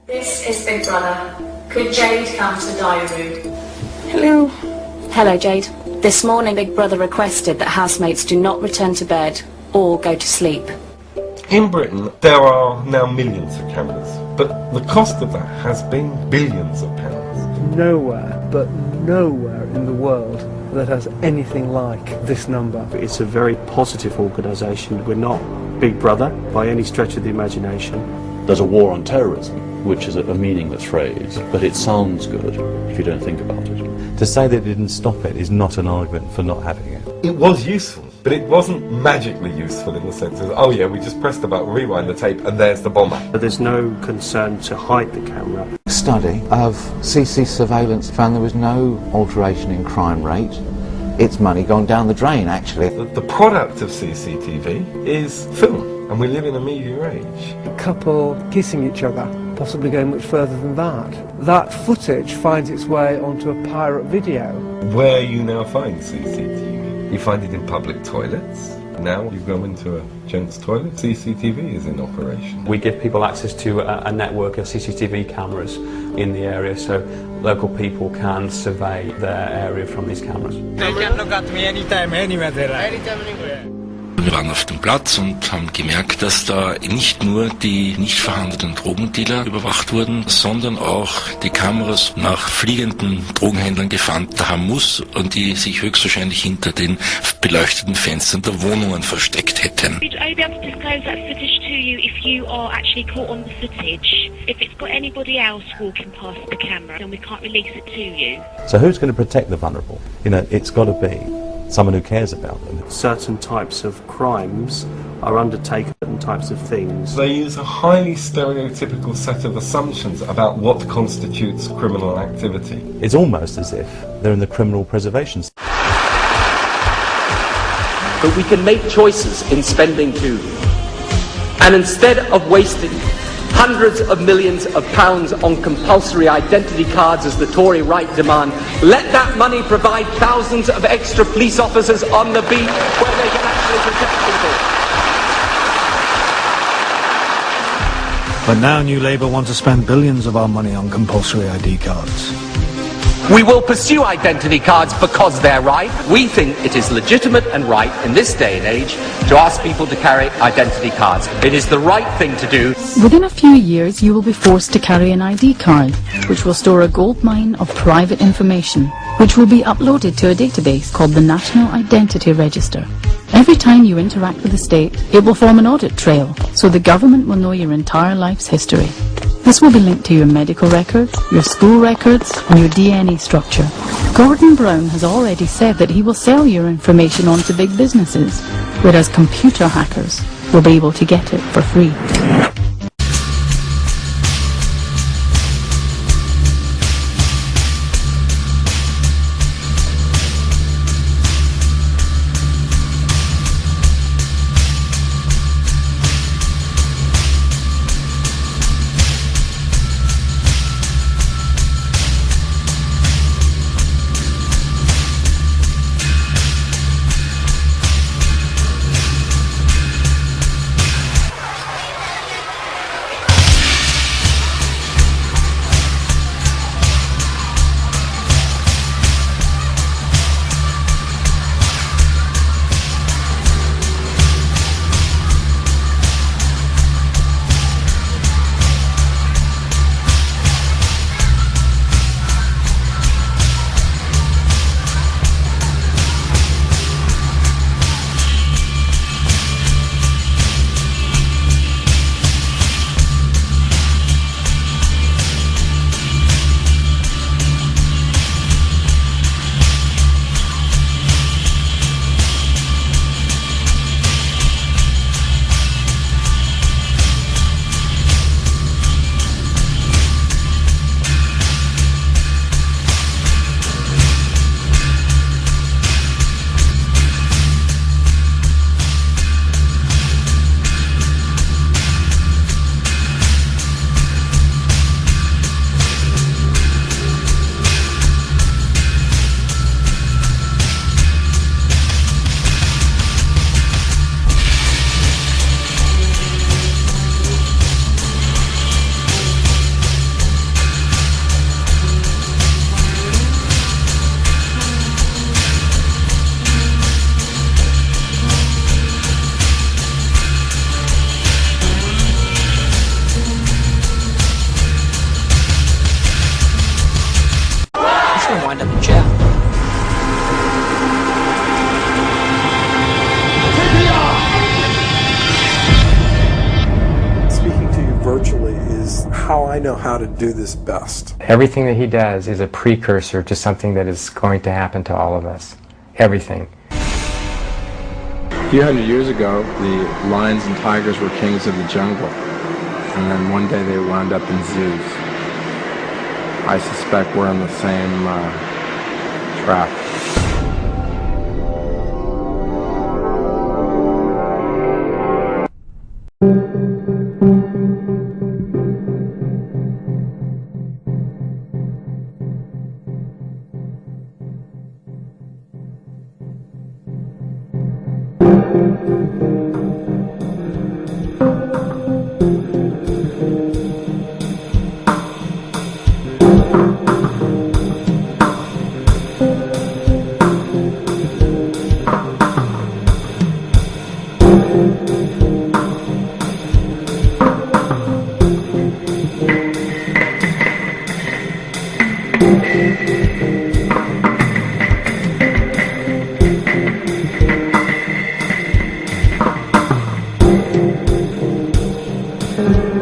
This is Big Brother. Could Jade come to the diary room? Hello. Hello, Jade. This morning, Big Brother requested that housemates do not return to bed or go to sleep. In Britain, there are now millions of cameras, but the cost of that has been billions of pounds. Nowhere, but nowhere in the world that has anything like this number. It's a very positive organisation. We're not Big Brother by any stretch of the imagination. There's a war on terrorism, which is a meaningless phrase, but it sounds good if you don't think about it. To say that it didn't stop it is not an argument for not having it. It was useful, but it wasn't magically useful in the sense of, oh yeah, we just pressed the button, rewind the tape, and there's the bomber. But there's no concern to hide the camera. Study of CC surveillance found there was no alteration in crime rate. It's money gone down the drain, actually. The product of CCTV is film, and we live in a media age. A couple kissing each other, possibly going much further than that. That footage finds its way onto a pirate video. Where you now find CCTV, you find it in public toilets. Now you go into a gents' toilet, CCTV is in operation. We give people access to a network of CCTV cameras in the area, so local people can survey their area from these cameras. They can look at me anytime, anywhere they like. Anytime, anywhere. Wir waren auf dem Platz und haben gemerkt, dass da nicht nur die nicht vorhandenen Drogendealer überwacht wurden, sondern auch die Kameras nach fliegenden Drogenhändlern gefahndet haben muss und die sich höchstwahrscheinlich hinter den beleuchteten Fenstern der Wohnungen versteckt hätten. We'd only be able to disclose that footage to you if you are actually caught on the footage. If it's got anybody else walking past the camera, then we can't release it to you. So who's going to protect the vulnerable? You know, it's got to be someone who cares about them. Certain types of crimes are undertaken, certain types of things. They use a highly stereotypical set of assumptions about what constitutes criminal activity. It's almost as if they're in the criminal preservation. But we can make choices in spending too. And instead of wasting hundreds of millions of pounds on compulsory identity cards as the Tory right demand, let that money provide thousands of extra police officers on the beat where they can actually protect people. But now New Labour want to spend billions of our money on compulsory ID cards. We will pursue identity cards because they're right. We think it is legitimate and right in this day and age to ask people to carry identity cards. It is the right thing to do. Within a few years, you will be forced to carry an ID card, which will store a goldmine of private information, which will be uploaded to a database called the National Identity Register. Every time you interact with the state, it will form an audit trail, so the government will know your entire life's history. This will be linked to your medical records, your school records, and your DNA structure. Gordon Brown has already said that he will sell your information on to big businesses, whereas computer hackers will be able to get it for free. is how I know how to do this best. Everything that he does is a precursor to something that is going to happen to all of us. Everything. A few hundred years ago, the lions and tigers were kings of the jungle, and then one day they wound up in zoos. I suspect we're in the same trap. Thank you.